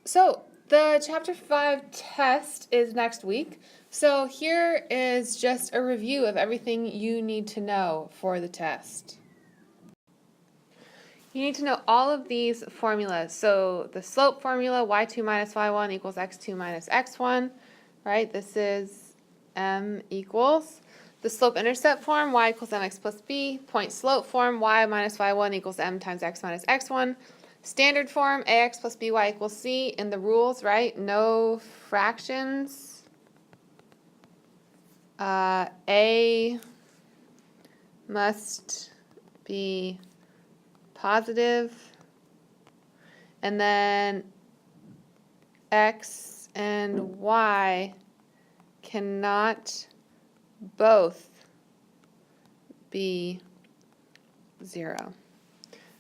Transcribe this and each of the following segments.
So the Chapter 5 test is next week. So here is just a review of everything you need to know for the test. You need to know all of these formulas. So the slope formula, y2 minus y1 equals x2 minus x1, right? This is m equals. The slope-intercept form, y equals mx plus b. Point slope form, y minus y1 equals m times x minus x1. Standard form, ax plus by equals c. In the rules, right? No fractions. A must be positive. And then x and y cannot both be 0.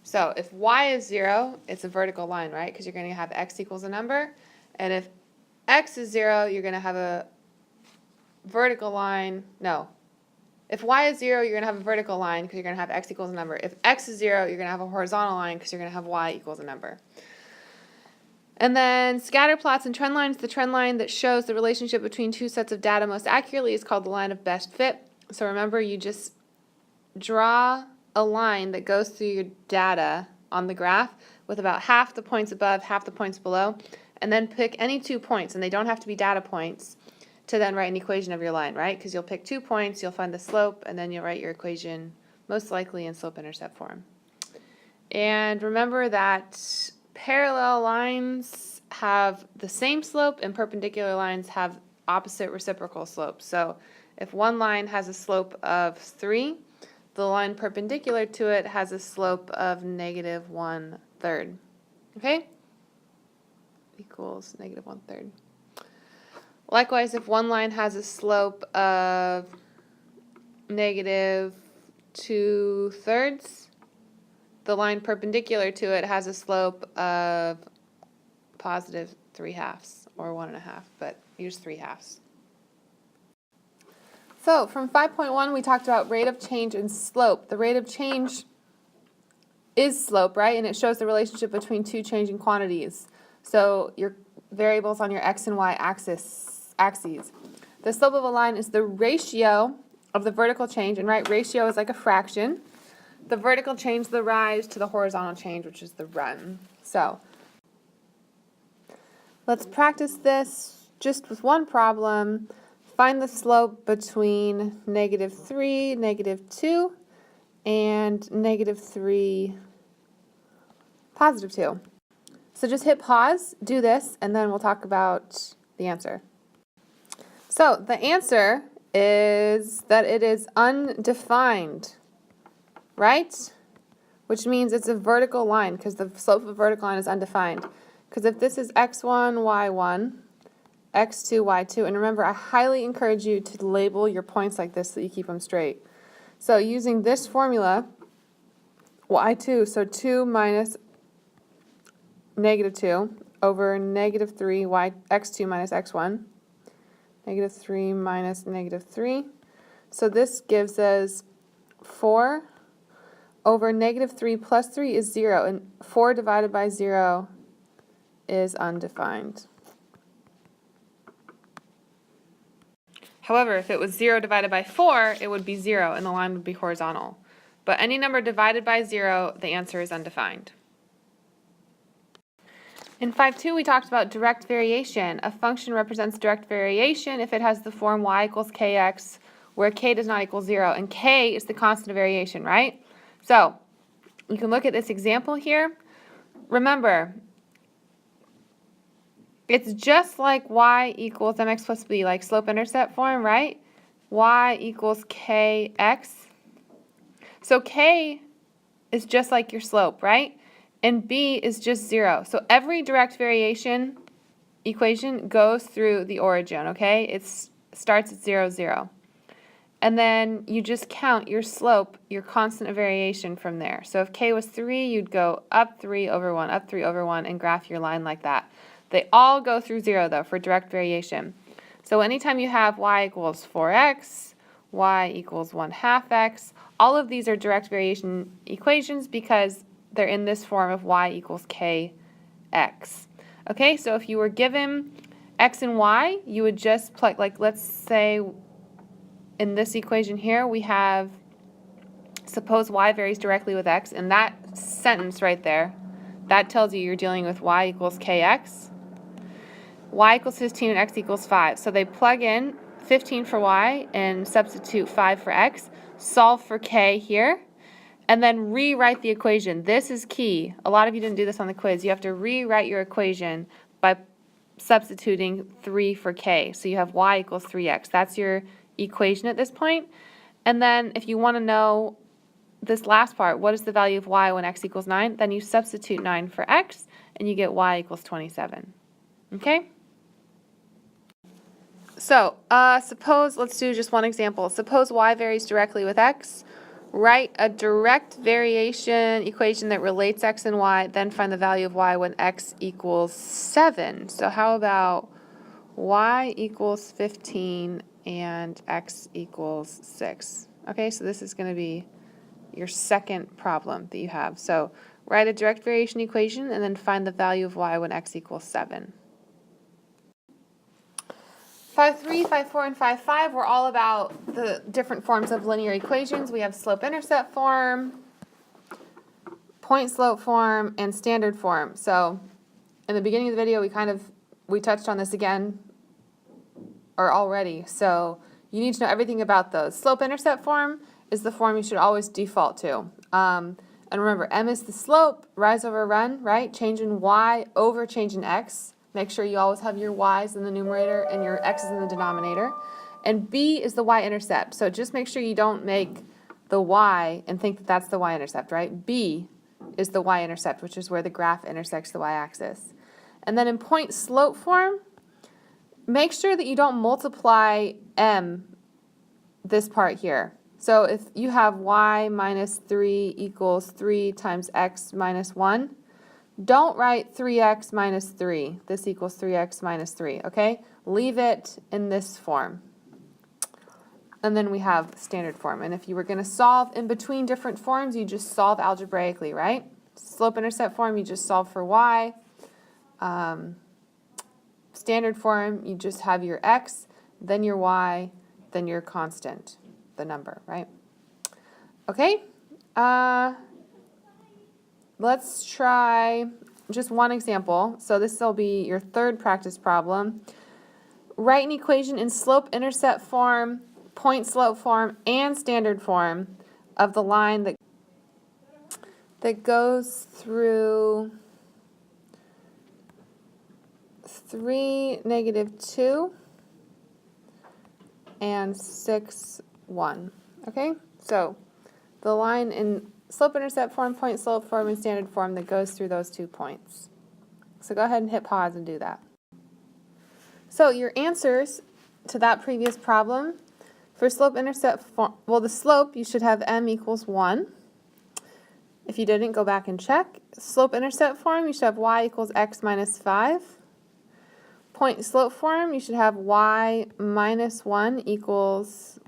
So if y is 0, it's a vertical line, right? Because you're going to have x equals a number. And if x is 0, you're going to have a vertical line. No. If y is 0, you're going to have a vertical line because you're going to have x equals a number. If x is 0, you're going to have a horizontal line because you're going to have y equals a number. And then scatter plots and trend lines. The trend line that shows the relationship between two sets of data most accurately is called the line of best fit. So remember, you just draw a line that goes through your data on the graph with about half the points above, half the points below, and then pick any 2 points, and they don't have to be data points, to then write an equation of your line, right? Because you'll pick 2 points, you'll find the slope, and then you'll write your equation most likely in slope-intercept form. And remember that parallel lines have the same slope and perpendicular lines have opposite reciprocal slopes. So if one line has a slope of 3, the line perpendicular to it has a slope of negative 1/3. Okay? Equals negative 1/3. Likewise, if one line has a slope of negative 2/3, the line perpendicular to it has a slope of positive 3/2 or 1.5, but use 3/2. So from 5.1, we talked about rate of change and slope. The rate of change is slope, right? And it shows the relationship between two changing quantities. So your variables on your x and y axes. The slope of a line is the ratio of the vertical change, and right, ratio is like a fraction. The vertical change, the rise, to the horizontal change, which is the run. So let's practice this just with one problem. Find the slope between -3, -2, and -3, +2. So just hit pause, do this, and then we'll talk about the answer. So the answer is that it is undefined, right? Which means it's a vertical line because the slope of a vertical line is undefined. Because if this is x1, y1, x2, y2, and remember, I highly encourage you to label your points like this so that you keep them straight. So using this formula, y2, so 2 minus -2 over -3, x2 minus x1, -3 minus -3. So this gives us 4 over -3 plus 3 is 0, and 4 divided by 0 is undefined. However, if it was 0 divided by 4, it would be 0, and the line would be horizontal. But any number divided by 0, the answer is undefined. In 5.2, we talked about direct variation. A function represents direct variation if it has the form y equals kx, where k does not equal 0, and k is the constant of variation, right? So you can look at this example here. Remember, it's just like y equals mx plus b, like slope-intercept form, right? Y equals kx. So k is just like your slope, right? And b is just 0. So every direct variation equation goes through the origin, okay? It starts at 0, 0. And then you just count your slope, your constant of variation from there. So if k was 3, you'd go up 3 over 1, up 3 over 1, and graph your line like that. They all go through 0, though, for direct variation. So anytime you have y equals 4x, y equals 1/2 x, all of these are direct variation equations because they're in this form of y equals kx. Okay, so if you were given x and y, you would just plug, like let's say in this equation here, we have suppose y varies directly with x, and that sentence right there, that tells you you're dealing with y equals kx, y equals 15 and x equals 5. So they plug in 15 for y and substitute 5 for x, solve for k here, and then rewrite the equation. This is key. A lot of you didn't do this on the quiz. You have to rewrite your equation by substituting 3 for k. So you have y equals 3x. That's your equation at this point. And then if you want to know this last part, what is the value of y when x equals 9? Then you substitute 9 for x, and you get y equals 27. Okay? So, suppose, let's do just one example. Suppose y varies directly with x. Write a direct variation equation that relates x and y, then find the value of y when x equals 7. So how about y equals 15 and x equals 6? Okay, so this is going to be your second problem that you have. So write a direct variation equation and then find the value of y when x equals 7. 5.3, 5.4, and 5.5 were all about the different forms of linear equations. We have slope-intercept form, point-slope form, and standard form. So in the beginning of the video, we touched on this again or already. So you need to know everything about those. Slope-intercept form is the form you should always default to. And remember, m is the slope, rise over run, right? Change in y over change in x. Make sure you always have your y's in the numerator and your x's in the denominator. And b is the y-intercept. So just make sure you don't make the y and think that that's the y-intercept, right? b is the y-intercept, which is where the graph intersects the y-axis. And then in point-slope form, make sure that you don't multiply m, this part here. So if you have y minus 3 equals 3 times x minus 1, don't write 3x minus 3. This equals 3x minus 3, okay? Leave it in this form. And then we have standard form. And if you were going to solve in between different forms, you just solve algebraically, right? Slope-intercept form, you just solve for y. Standard form, you just have your x, then your y, then your constant, the number, right? Okay? Let's try just one example. So this will be your third practice problem. Write an equation in slope-intercept form, point-slope form, and standard form of the line that goes through 3, -2, and 6, 1. Okay? So the line in slope-intercept form, point-slope form, and standard form that goes through those 2 points. So go ahead and hit pause and do that. So your answers to that previous problem, for slope-intercept form, well, the slope, you should have m equals 1. If you didn't, go back and check. Slope-intercept form, you should have y equals x minus 5. Point-slope form, you should have y minus 1 equals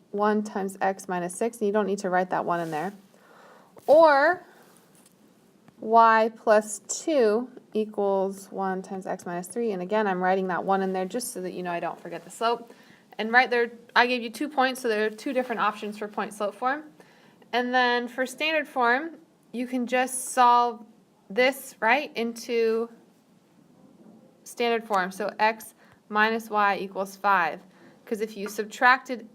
1 times x minus 6, and you don't need to write that 1 in there. Or y plus 2 equals 1 times x minus 3. And again, I'm writing that 1 in there just so that you know I don't forget the slope. And right there, I gave you 2 points, so there are 2 different options for point-slope form. And then for standard form, you can just solve this, right, into standard form. So x minus y equals 5. Because if you subtracted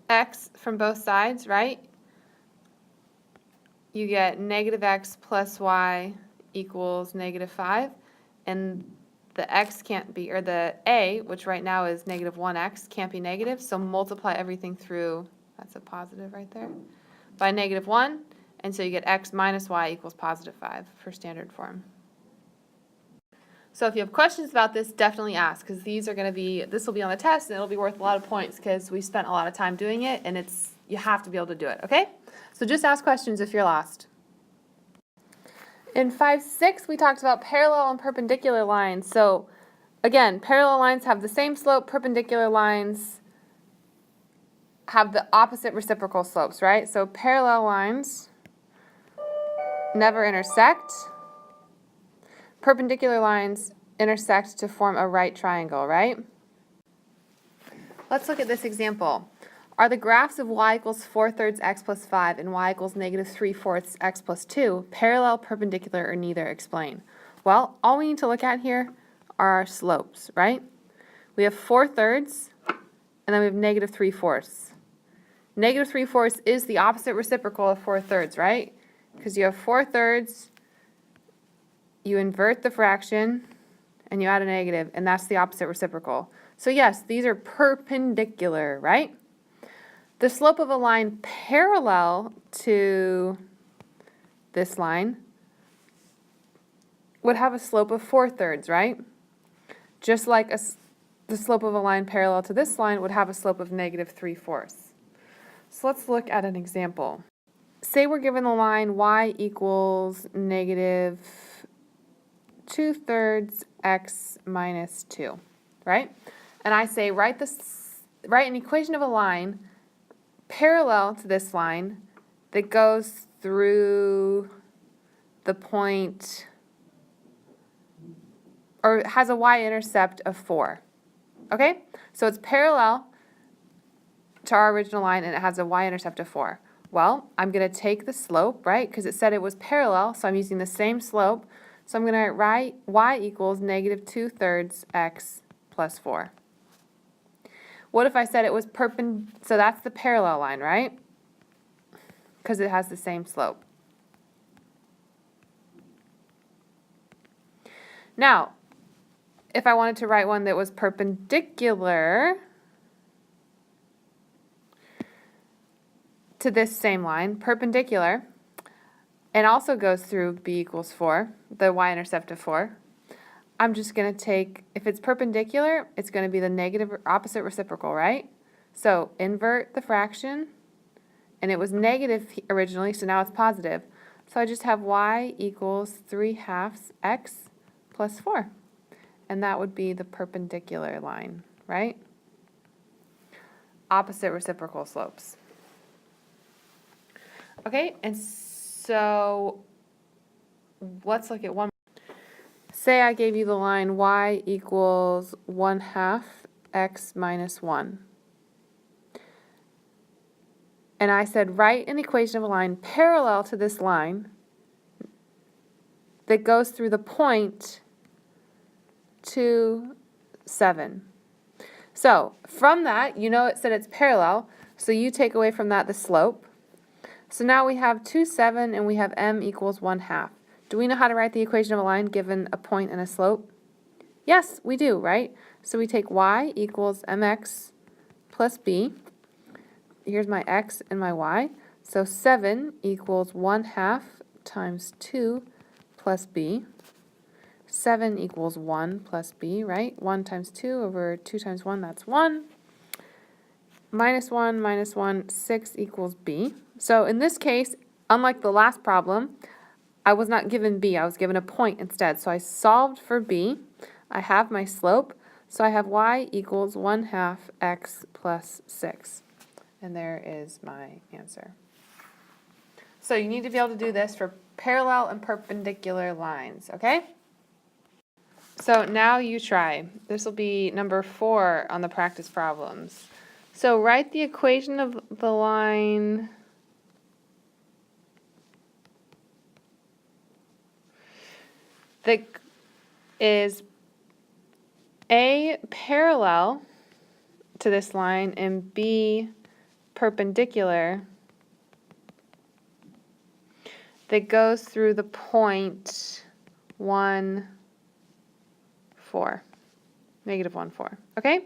x from both sides, right, you get negative x plus y equals negative 5, and the x can't be, or the a, which right now is negative 1x, can't be negative, so multiply everything through, that's a positive right there, by negative 1, and so you get x minus y equals positive 5 for standard form. So if you have questions about this, definitely ask, because these are going to be, this will be on the test, and it'll be worth a lot of points because we spent a lot of time doing it, and you have to be able to do it, okay? So just ask questions if you're lost. In 5.6, we talked about parallel and perpendicular lines. So again, parallel lines have the same slope, perpendicular lines have the opposite reciprocal slopes, right? So parallel lines never intersect. perpendicular lines intersect to form a right triangle, right? Let's look at this example. Are the graphs of y equals 4/3 x plus 5 and y equals negative 3/4 x plus 2 parallel, perpendicular, or neither? Explain. Well, all we need to look at here are our slopes, right? We have 4/3 and then we have negative 3/4. Negative 3/4 is the opposite reciprocal of 4/3, right? Because you have 4/3, you invert the fraction, and you add a negative, and that's the opposite reciprocal. So yes, these are perpendicular, right? The slope of a line parallel to this line would have a slope of 4/3, right? Just like the slope of a line parallel to this line would have a slope of negative 3/4. So let's look at an example. Say we're given the line y equals negative 2/3 x minus 2, right? And I say write an equation of a line parallel to this line that goes through the point, or has a y-intercept of 4. Okay? So it's parallel to our original line and it has a y-intercept of 4. Well, I'm going to take the slope, right? Because it said it was parallel, so I'm using the same slope. So I'm going to write y equals negative 2/3 x plus 4. What if I said it was perpendicular? So that's the parallel line, right? Because it has the same slope. Now, if I wanted to write one that was perpendicular to this same line, perpendicular, and also goes through b equals 4, the y-intercept of 4, I'm just going to take, if it's perpendicular, it's going to be the negative opposite reciprocal, right? So invert the fraction, and it was negative originally, so now it's positive. So I just have y equals 3/2 x plus 4, and that would be the perpendicular line, right? Opposite reciprocal slopes. Okay, and so let's look at one. Say I gave you the line y equals 1/2 x minus 1. And I said write an equation of a line parallel to this line that goes through the point 2, 7. So from that, you know it said it's parallel, so you take away from that the slope. So now we have 2, 7, and we have m equals 1/2. Do we know how to write the equation of a line given a point and a slope? Yes, we do, right? So we take y equals mx plus b. Here's my x and my y. So 7 equals 1/2 times 2 plus b. 7 equals 1 plus b, right? 1 times 2 over 2 times 1, that's 1. Minus 1, 6 equals b. So in this case, unlike the last problem, I was not given b, I was given a point instead. So I solved for b. I have my slope, so I have y equals 1/2 x plus 6. And there is my answer. So you need to be able to do this for parallel and perpendicular lines, okay? So now you try. This will be number 4 on the practice problems. So write the equation of the line that is A, parallel to this line, and B, perpendicular, that goes through the point 1, 4, negative 1, 4. Okay?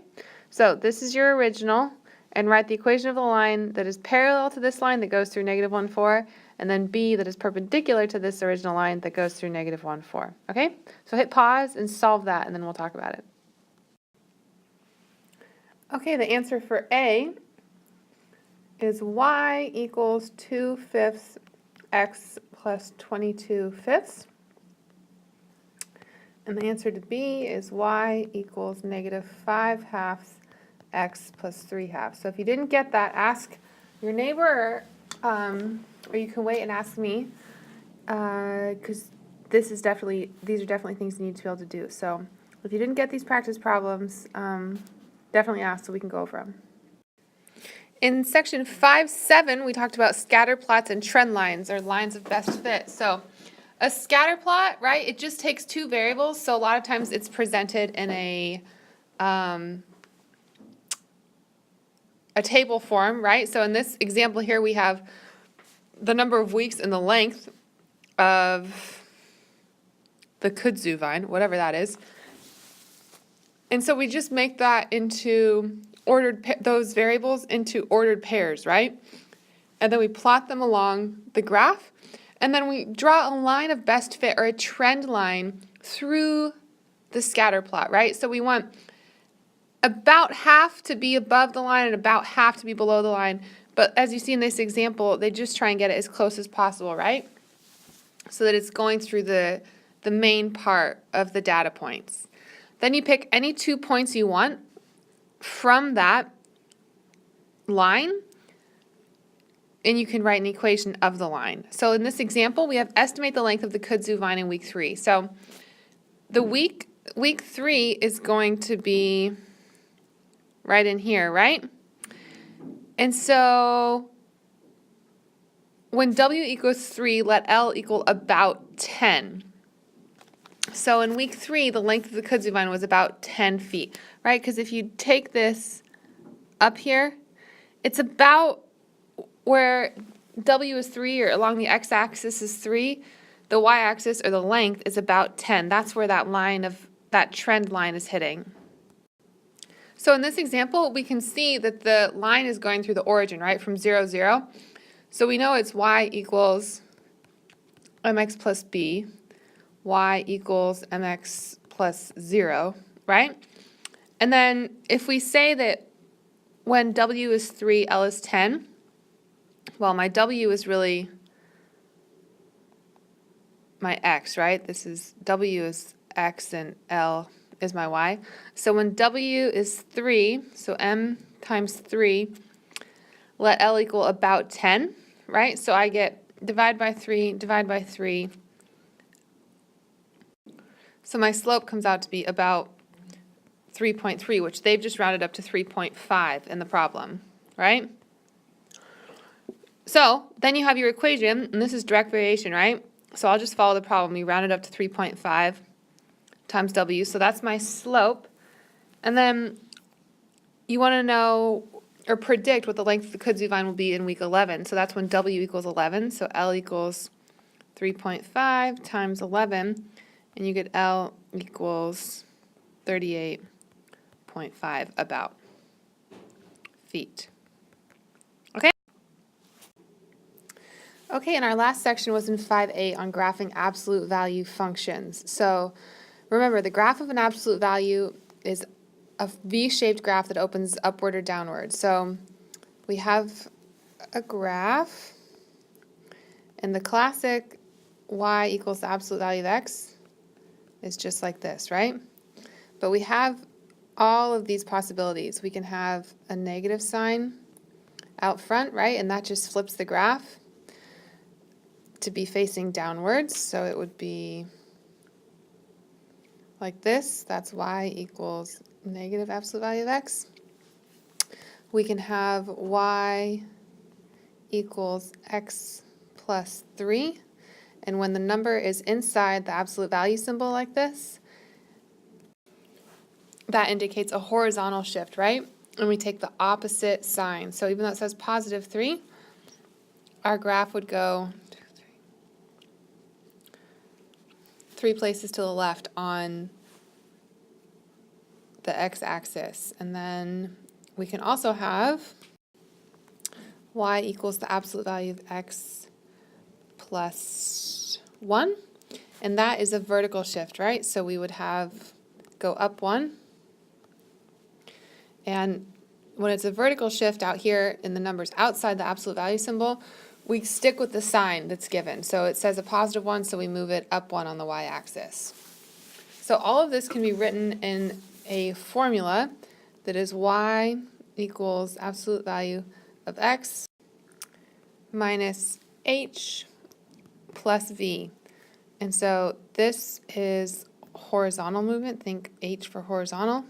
So this is your original, and write the equation of the line that is parallel to this line that goes through negative 1, 4, and then B that is perpendicular to this original line that goes through negative 1, 4. Okay? So hit pause and solve that, and then we'll talk about it. Okay, the answer for A is y equals 2/5 x plus 22/5. And the answer to B is y equals negative 5/2 x plus 3/2. So if you didn't get that, ask your neighbor, or you can wait and ask me, because these are definitely things you need to be able to do. So if you didn't get these practice problems, definitely ask so we can go over them. In section 5.7, we talked about scatter plots and trend lines, or lines of best fit. So a scatter plot, right, it just takes two variables, so a lot of times it's presented in a table form, right? So in this example here, we have the number of weeks and the length of the kudzu vine, whatever that is. And so we just make that into those variables into ordered pairs, right? And then we plot them along the graph, and then we draw a line of best fit, or a trend line, through the scatter plot, right? So we want about half to be above the line and about half to be below the line. But as you see in this example, they just try and get it as close as possible, right? So that it's going through the main part of the data points. Then you pick any 2 points you want from that line, and you can write an equation of the line. So in this example, we have estimate the length of the kudzu vine in week 3. So the week 3 is going to be right in here, right? And so when W equals 3, let L equal about 10. So in week 3, the length of the kudzu vine was about 10 feet, right? Because if you take this up here, it's about where W is 3, or along the x-axis is 3, the y-axis, or the length, is about 10. That's where that trend line is hitting. So in this example, we can see that the line is going through the origin, right, from 0, 0. So we know it's y equals mx plus b, y equals mx plus 0, right? And then if we say that when w is 3, L is 10, well, my w is really my x, right? This is w is x and L is my y. So when w is 3, so m times 3, let L equal about 10, right? So I get divide by 3, divide by 3. So my slope comes out to be about 3.3, which they've just rounded up to 3.5 in the problem, right? So then you have your equation, and this is direct variation, right? So I'll just follow the problem. You round it up to 3.5 times W, so that's my slope. And then you want to know or predict what the length of the kudzu vine will be in week 11. So that's when W equals 11, so L equals 3.5 times 11, and you get L equals 38.5 about feet. Okay, and our last section was in 5.8 on graphing absolute value functions. So remember, the graph of an absolute value is a V-shaped graph that opens upward or downward. So we have a graph, and the classic y equals the absolute value of x is just like this, right? But we have all of these possibilities. We can have a negative sign out front, right? And that just flips the graph to be facing downwards, so it would be like this. That's y equals negative absolute value of x. We can have y equals x plus 3, and when the number is inside the absolute value symbol like this, that indicates a horizontal shift, right? And we take the opposite sign. So even though it says positive 3, our graph would go 3 places to the left on the x-axis. And then we can also have y equals the absolute value of x plus 1. And that is a vertical shift, right? So we would have go up 1. And when it's a vertical shift out here in the numbers outside the absolute value symbol, we stick with the sign that's given. So it says a positive 1, so we move it up 1 on the y-axis. So all of this can be written in a formula that is y equals absolute value of x minus h plus v. And so this is horizontal movement. Think H for horizontal.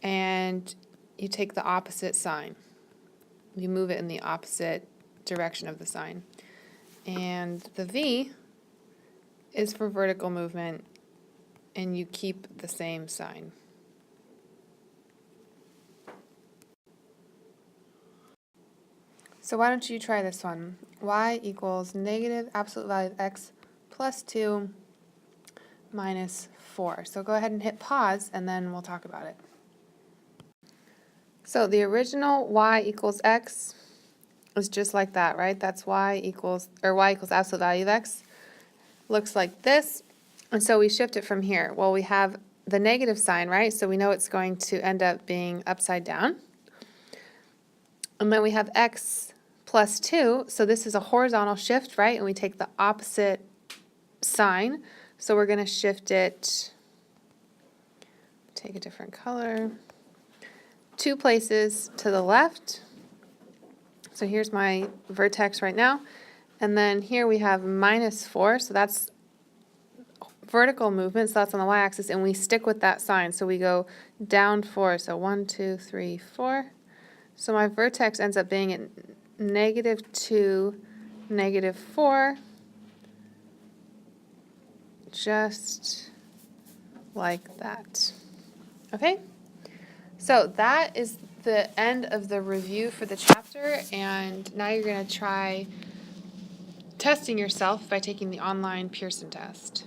And you take the opposite sign. You move it in the opposite direction of the sign. And the V is for vertical movement, and you keep the same sign. So why don't you try this one? Y equals negative absolute value of x plus 2 minus 4. So go ahead and hit pause, and then we'll talk about it. So the original y equals x is just like that, right? That's y equals absolute value of x. Looks like this. And so we shift it from here. Well, we have the negative sign, right? So we know it's going to end up being upside down. And then we have x plus 2. So this is a horizontal shift, right? And we take the opposite sign. So we're going to shift it, take a different color, 2 places to the left. So here's my vertex right now. And then here we have minus 4. So that's vertical movement, so that's on the y-axis, and we stick with that sign. So we go down 4. So 1, 2, 3, 4. So my vertex ends up being at -2, -4, just like that. Okay? So that is the end of the review for the chapter, and now you're going to try testing yourself by taking the online Pearson test.